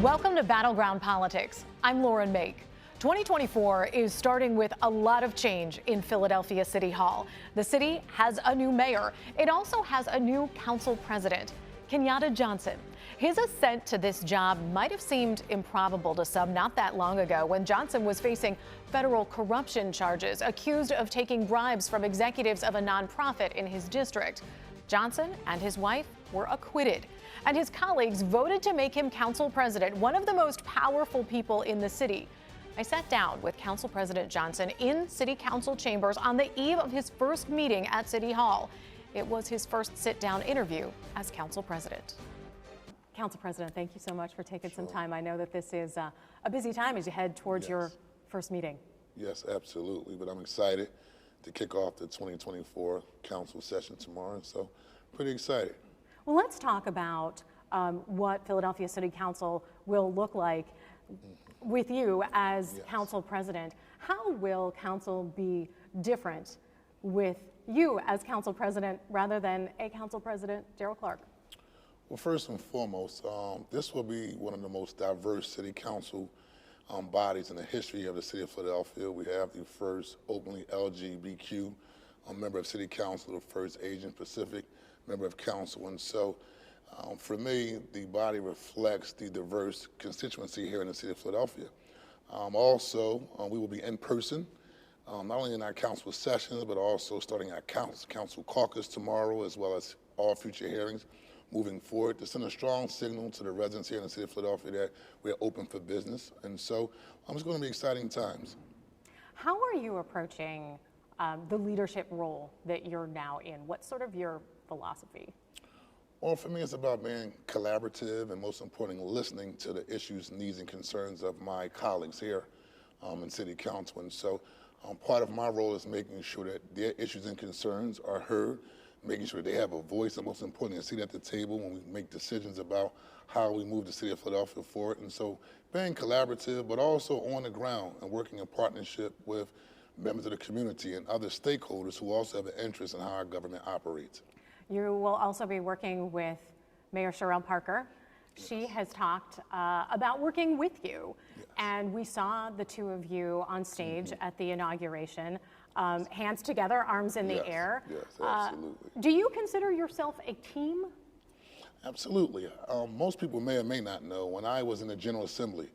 Welcome to Battleground Politics. I'm Lauren Mayk. 2024 is starting with a lot of change in Philadelphia City Hall. The city has a new mayor. It also has a new council president, Kenyatta Johnson. His ascent to this job might have seemed improbable to some not that long ago when Johnson was facing federal corruption charges, accused of taking bribes from executives of a nonprofit in his district. Johnson and his wife were acquitted, and his colleagues voted to make him council president, one of the most powerful people in the city. I sat down with Council President Johnson in City Council chambers on the eve of his first meeting at City Hall. It was his first sit-down interview as council president. Council President, thank you so much for taking some time. I know that this is a busy time as you head towards your first meeting. Yes, absolutely. But I'm excited to kick off the 2024 council session tomorrow, so pretty excited. Well, let's talk about what Philadelphia City Council will look like with you as council president. How will council be different with you as council president rather than a council president, Gerald Clark? Well, first and foremost, this will be one of the most diverse city council bodies in the history of the city of Philadelphia. We have the first openly LGBTQ member of city council, the first Asian Pacific member of council. And so for me, the body reflects the diverse constituency here in the city of Philadelphia. Also, we will be in person, not only in our council sessions, but also starting our council caucus tomorrow, as well as all future hearings moving forward, to send a strong signal to the residents here in the city of Philadelphia that we're open for business. And so it's going to be exciting times. How are you approaching the leadership role that you're now in? What's sort of your philosophy? Well, for me, it's about being collaborative and, most importantly, listening to the issues, needs, and concerns of my colleagues here in City Council. And so part of my role is making sure that their issues and concerns are heard, making sure they have a voice, and most importantly, a seat at the table when we make decisions about how we move the city of Philadelphia forward. And so being collaborative, but also on the ground and working in partnership with members of the community and other stakeholders who also have an interest in how our government operates. You will also be working with Mayor Cherelle Parker. She has talked about working with you. And we saw the two of you on stage at the inauguration, hands together, arms in the air. Yes, absolutely. Do you consider yourself a team? Absolutely. Most people may or may not know, when I was in the General Assembly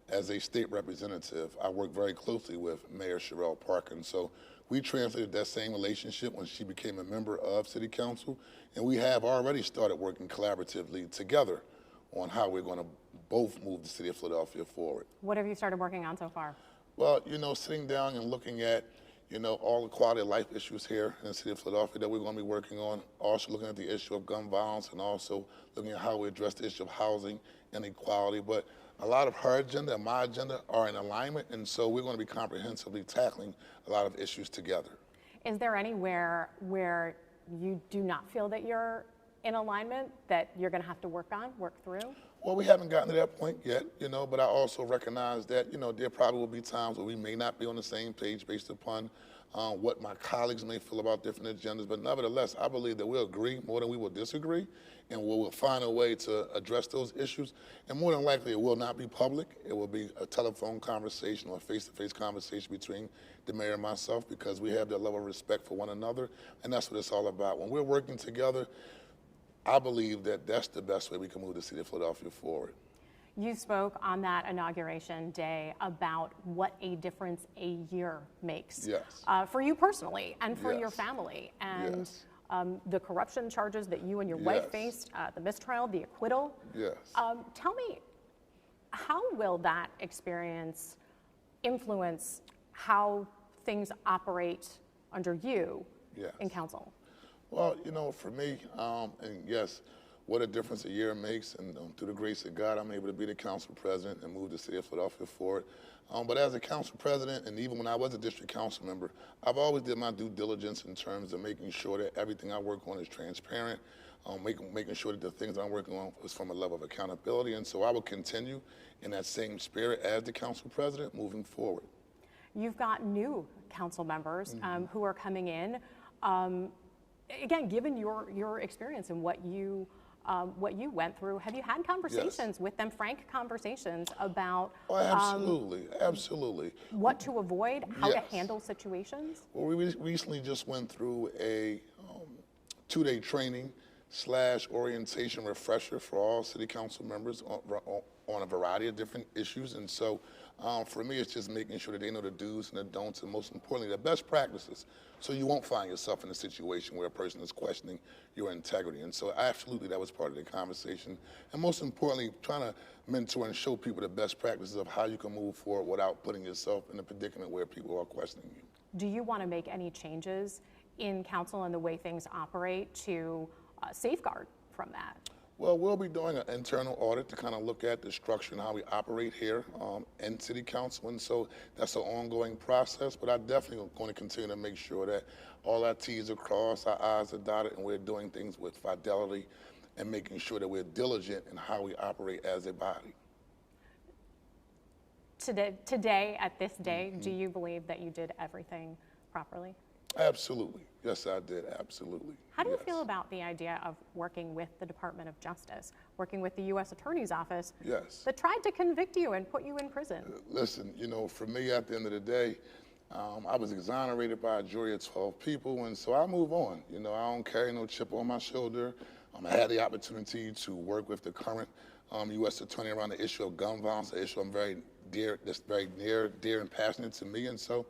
as a state representative, I worked very closely with Mayor Cherelle Parker. And so we translated that same relationship when she became a member of City Council, and we have already started working collaboratively together on how we're going to both move the city of Philadelphia forward. What have you started working on so far? Well, sitting down and looking at, all the quality of life issues here in the city of Philadelphia that we're going to be working on, also looking at the issue of gun violence, and also looking at how we address the issue of housing and equality. But a lot of her agenda and my agenda are in alignment, and so we're going to be comprehensively tackling a lot of issues together. Is there anywhere where you do not feel that you're in alignment, that you're going to have to work through? Well, we haven't gotten to that point yet, but I also recognize that, there probably will be times where we may not be on the same page based upon what my colleagues may feel about different agendas. But nevertheless, I believe that we'll agree more than we will disagree, and we'll find a way to address those issues. And more than likely, it will not be public. It will be a telephone conversation or face-to-face conversation between the mayor and myself, because we have that level of respect for one another, and that's what it's all about. When we're working together, I believe that that's the best way we can move the city of Philadelphia forward. You spoke on that inauguration day about what a difference a year makes for you personally and for your family, and the corruption charges that you and your wife faced, the mistrial, the acquittal. Tell me, how will that experience influence how things operate under you in council? Well, for me, and yes, what a difference a year makes, and through the grace of God, I'm able to be the council president and move the city of Philadelphia forward. But as a council president, and even when I was a district council member, I've always did my due diligence in terms of making sure that everything I work on is transparent, making sure that the things I'm working on is from a level of accountability. And so I will continue in that same spirit as the council president moving forward. You've got new council members who are coming in. Again, given your experience and what you what you went through. Have you had conversations with them, frank conversations about absolutely. What to avoid, how to handle situations? Well, we recently just went through a 2-day training / orientation refresher for all city council members on a variety of different issues. And so for me, it's just making sure that they know the do's and the don'ts, and most importantly, the best practices, so you won't find yourself in a situation where a person is questioning your integrity. And so absolutely, that was part of the conversation. And most importantly, trying to mentor and show people the best practices of how you can move forward without putting yourself in a predicament where people are questioning you. Do you want to make any changes in council and the way things operate to safeguard from that? Well, we'll be doing an internal audit to kind of look at the structure and how we operate here in City Council, and so that's an ongoing process, but I definitely am going to continue to make sure that all our T's are crossed, our I's are dotted, and we're doing things with fidelity and making sure that we're diligent in how we operate as a body. Today, at this day, do you believe that you did everything properly? Absolutely. Yes, I did. Absolutely. How do you feel about the idea of working with the Department of Justice, working with the U.S. Attorney's Office that tried to convict you and put you in prison? Listen, you know, for me, at the end of the day, I was exonerated by a jury of 12 people, and so I move on. You know, I don't carry no chip on my shoulder. I had the opportunity to work with the current U.S. Attorney around the issue of gun violence, an issue that's very near, dear, and passionate to me, and so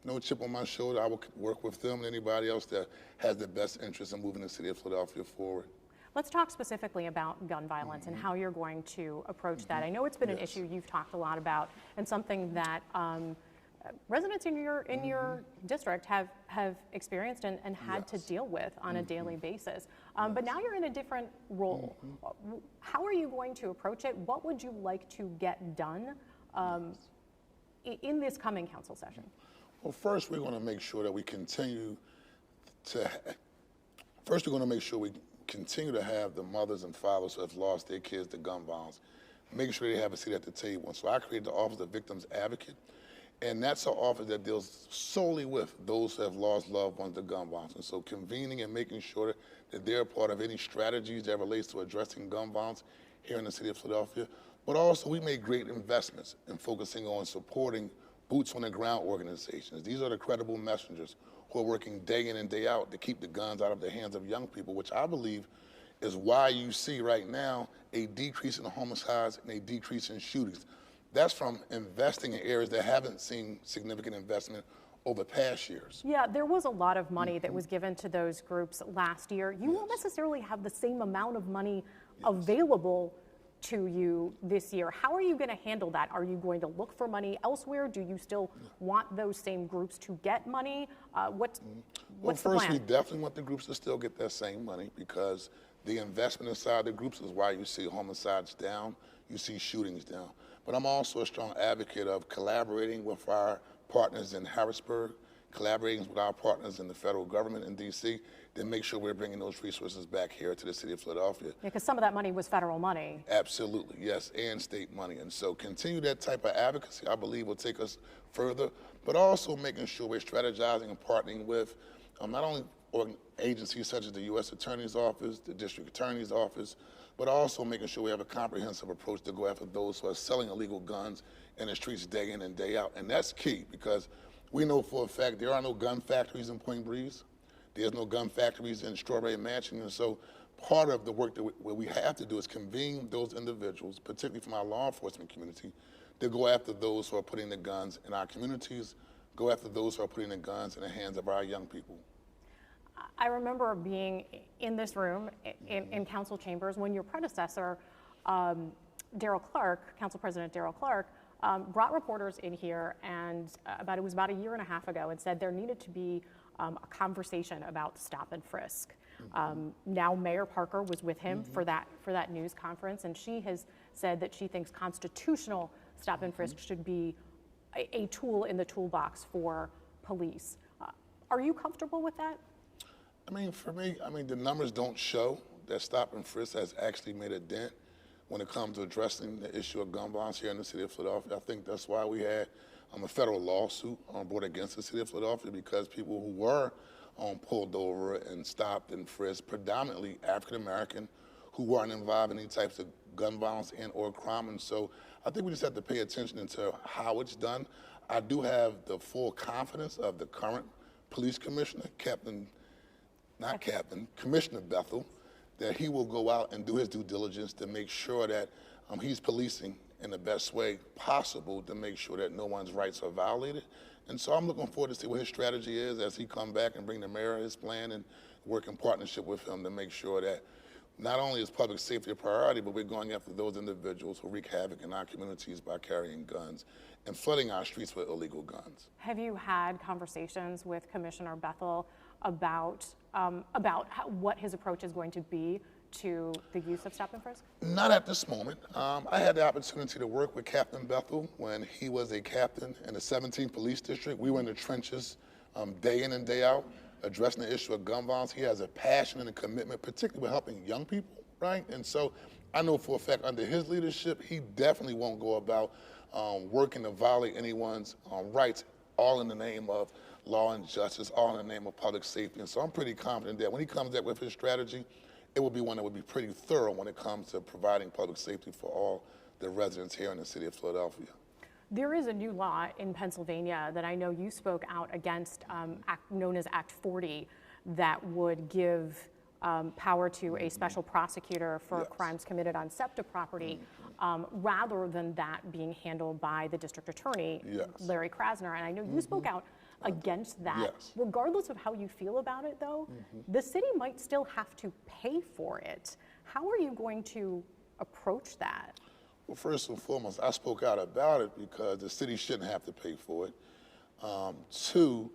no chip on my shoulder. I will work with them and anybody else that has the best interest in moving the city of Philadelphia forward. Let's talk specifically about gun violence and how you're going to approach that. I know it's been an issue you've talked a lot about, and something that residents in your district have experienced and had to deal with on a daily basis. But now you're in a different role. How are you going to approach it? What would you like to get done in this coming council session? Well, first, we're going to make sure that we continue to have the mothers and fathers who have lost their kids to gun violence, make sure they have a seat at the table. And so I created the Office of Victims Advocate, and that's an office that deals solely with those who have lost loved ones to gun violence. And so convening and making sure that they're part of any strategies that relates to addressing gun violence here in the city of Philadelphia. But also, we made great investments in focusing on supporting boots on the ground organizations. These are the credible messengers who are working day in and day out to keep the guns out of the hands of young people, which I believe is why you see right now a decrease in homicides and a decrease in shootings. That's from investing in areas that haven't seen significant investment over past years. Yeah, there was a lot of money that was given to those groups last year. You won't necessarily have the same amount of money available to you this year. How are you going to handle that? Are you going to look for money elsewhere? Do you still want those same groups to get money? What's the plan? First, we definitely want the groups to still get that same money, because the investment inside the groups is why you see homicides down, you see shootings down. But I'm also a strong advocate of collaborating with our partners in Harrisburg, collaborating with our partners in the federal government in D.C., to make sure we're bringing those resources back here to the city of Philadelphia. Yeah, because some of that money was federal money. Absolutely, yes, and state money. And so continue that type of advocacy, I believe, will take us further, but also making sure we're strategizing and partnering with not only agencies such as the U.S. Attorney's Office, the District Attorney's Office, but also making sure we have a comprehensive approach to go after those who are selling illegal guns in the streets day in and day out. And that's key, because we know for a fact there are no gun factories in Point Breeze. There's no gun factories in Strawberry Mansion. And so part of the work that we have to do is convene those individuals, particularly from our law enforcement community, to go after those who are putting the guns in our communities, go after those who are putting the guns in the hands of our young people. I remember being in this room in council chambers when your predecessor, Darrell Clark, Council President Darrell Clark, brought reporters in here, and it was about a year and a half ago, and said there needed to be a conversation about stop and frisk. Now Mayor Parker was with him for that news conference, and she has said that she thinks constitutional stop and frisk should be a tool in the toolbox for police. Are you comfortable with that? I mean, for me, the numbers don't show that stop and frisk has actually made a dent when it comes to addressing the issue of gun violence here in the city of Philadelphia. I think that's why we had a federal lawsuit brought against the city of Philadelphia, because people who were pulled over and stopped and frisked, predominantly African American, who weren't involved in any types of gun violence and or crime. And so I think we just have to pay attention to how it's done. I do have the full confidence of the current police commissioner, Commissioner Bethel, that he will go out and do his due diligence to make sure that he's policing in the best way possible to make sure that no one's rights are violated. And so I'm looking forward to see what his strategy is as he come back and bring the mayor his plan and work in partnership with him to make sure that not only is public safety a priority, but we're going after those individuals who wreak havoc in our communities by carrying guns and flooding our streets with illegal guns. Have you had conversations with Commissioner Bethel about what his approach is going to be to the use of stop and frisk? Not at this moment. I had the opportunity to work with Captain Bethel when he was a captain in the 17th Police District. We were in the trenches day in and day out addressing the issue of gun violence. He has a passion and a commitment, particularly with helping young people, right? And so I know for a fact under his leadership, he definitely won't go about working to violate anyone's rights, all in the name of law and justice, all in the name of public safety. And so I'm pretty confident that when he comes back with his strategy, it will be one that would be pretty thorough when it comes to providing public safety for all the residents here in the city of Philadelphia. There is a new law in Pennsylvania that I know you spoke out against, known as Act 40, that would give power to a special prosecutor for crimes committed on SEPTA property, rather than that being handled by the district attorney, Larry Krasner. And I know you spoke out against that. Regardless of how you feel about it, though, the city might still have to pay for it. How are you going to approach that? Well, first and foremost, I spoke out about it because the city shouldn't have to pay for it. Two,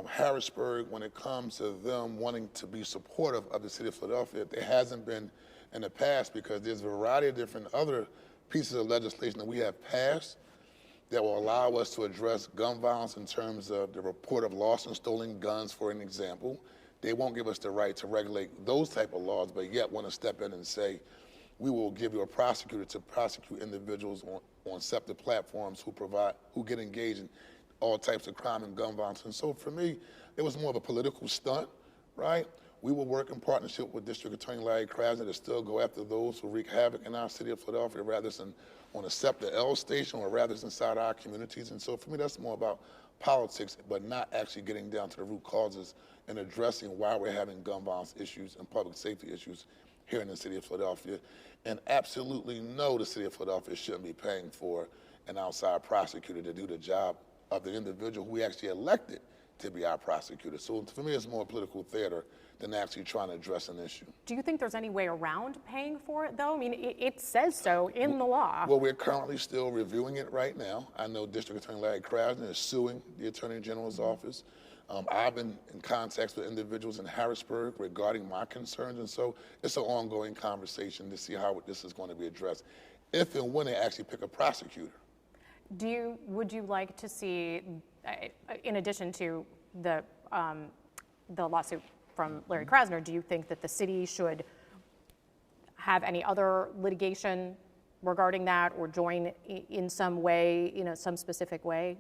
Harrisburg, when it comes to them wanting to be supportive of the city of Philadelphia, there hasn't been in the past because there's a variety of different other pieces of legislation that we have passed that will allow us to address gun violence in terms of the report of lost and stolen guns, for an example. They won't give us the right to regulate those type of laws, but yet want to step in and say, we will give you a prosecutor to prosecute individuals on SEPTA platforms who get engaged in all types of crime and gun violence. And so for me, it was more of a political stunt, right? We will work in partnership with District Attorney Larry Krasner to still go after those who wreak havoc in our city of Philadelphia, rather than on a SEPTA L station or rather than inside our communities. And so for me, that's more about politics, but not actually getting down to the root causes and addressing why we're having gun violence issues and public safety issues here in the city of Philadelphia. And absolutely no, the city of Philadelphia shouldn't be paying for an outside prosecutor to do the job of the individual who we actually elected to be our prosecutor. So for me, it's more political theater than actually trying to address an issue. Do you think there's any way around paying for it, though? I mean, it says so in the law. Well, we're currently still reviewing it right now. I know District Attorney Larry Krasner is suing the Attorney General's office. I've been in contact with individuals in Harrisburg regarding my concerns, and so it's an ongoing conversation to see how this is going to be addressed, if and when they actually pick a prosecutor. Would you like to see, in addition to the lawsuit from Larry Krasner, do you think that the city should have any other litigation regarding that, or join in some way, some specific way?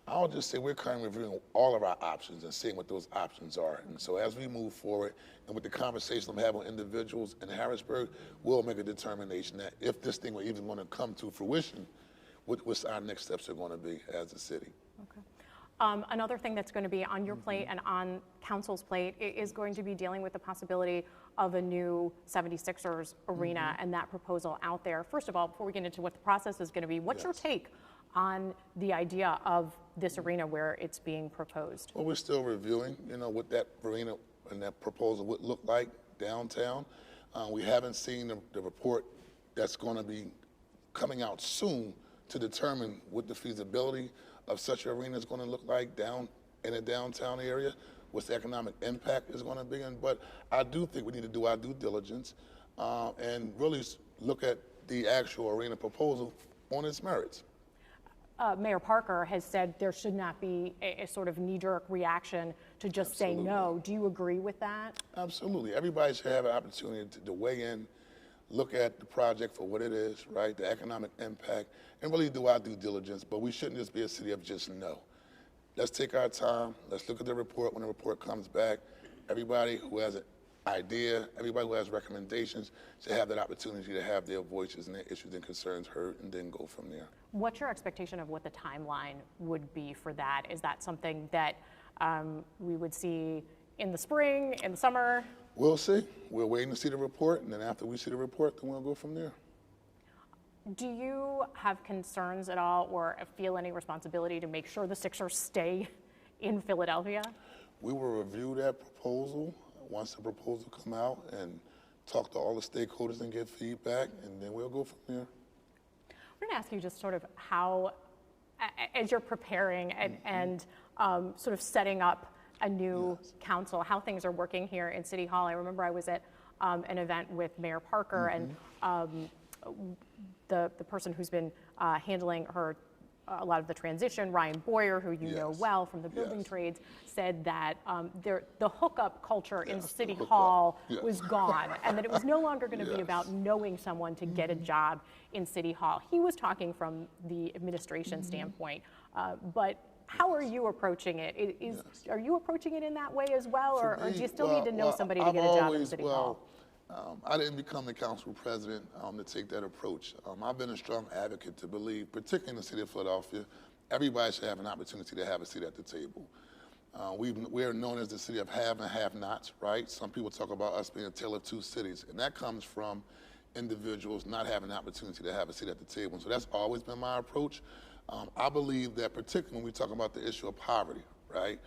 I'll just say we're currently reviewing all of our options and seeing what those options are. And so as we move forward, and with the conversation I'm having with individuals in Harrisburg, we'll make a determination that if this thing were even going to come to fruition, what our next steps are going to be as a city. Okay. Another thing that's going to be on your plate and on council's plate is going to be dealing with the possibility of a new 76ers arena and that proposal out there. First of all, before we get into what the process is going to be, what's your take on the idea of this arena where it's being proposed? Well, we're still reviewing, what that arena and that proposal would look like downtown. We haven't seen the report that's going to be coming out soon to determine what the feasibility of such an arena is going to look like down in a downtown area, what the economic impact is going to be. But I do think we need to do our due diligence and really look at the actual arena proposal on its merits. Mayor Parker has said there should not be a sort of knee-jerk reaction to just say no. Do you agree with that? Absolutely. Everybody should have an opportunity to weigh in, look at the project for what it is, right, the economic impact, and really do our due diligence. But we shouldn't just be a city of just no. Let's take our time. Let's look at the report when the report comes back. Everybody who has an idea, everybody who has recommendations should have that opportunity to have their voices and their issues and concerns heard, and then go from there. What's your expectation of what the timeline would be for that? Is that something that we would see in the spring, in the summer? We'll see. We're waiting to see the report, and then after we see the report, then we'll go from there. Do you have concerns at all or feel any responsibility to make sure the Sixers stay in Philadelphia? We will review that proposal once the proposal come out and talk to all the stakeholders and get feedback, and then we'll go from there. I'm going to ask you just sort of how, as you're preparing and sort of setting up a new council, how things are working here in City Hall. I remember I was at an event with Mayor Parker and the person who's been handling a lot of the transition, Ryan Boyer, who you know well from the building trades, said that the hookup culture in City Hall was gone, and that it was no longer going to be about knowing someone to get a job in City Hall. He was talking from the administration standpoint, but how are you approaching it? Are you approaching it in that way as well, or do you still need to know somebody to get a job in City Hall? I didn't become the council president to take that approach. I've been a strong advocate to believe, particularly in the city of Philadelphia, everybody should have an opportunity to have a seat at the table. We're known as the city of have and have-nots, right? Some people talk about us being a tale of two cities, and that comes from individuals not having the opportunity to have a seat at the table. And so that's always been my approach. I believe that particularly when we talk about the issue of poverty, right?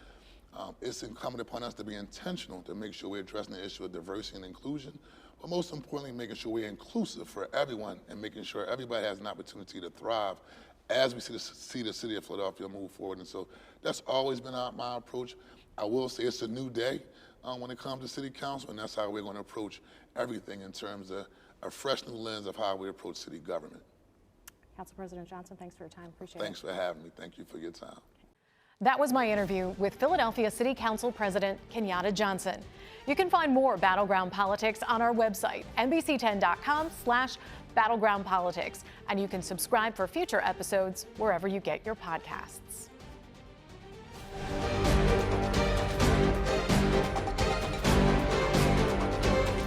It's incumbent upon us to be intentional to make sure we're addressing the issue of diversity and inclusion, but most importantly, making sure we're inclusive for everyone and making sure everybody has an opportunity to thrive as we see the city of Philadelphia move forward. And so that's always been my approach. I will say it's a new day when it comes to city council, and that's how we're going to approach everything in terms of a fresh new lens of how we approach city government. Council President Johnson, thanks for your time. Appreciate it. Thanks for having me. Thank you for your time. That was my interview with Philadelphia City Council President Kenyatta Johnson. You can find more Battleground Politics on our website, NBC10.com/Battleground Politics, and you can subscribe for future episodes wherever you get your podcasts.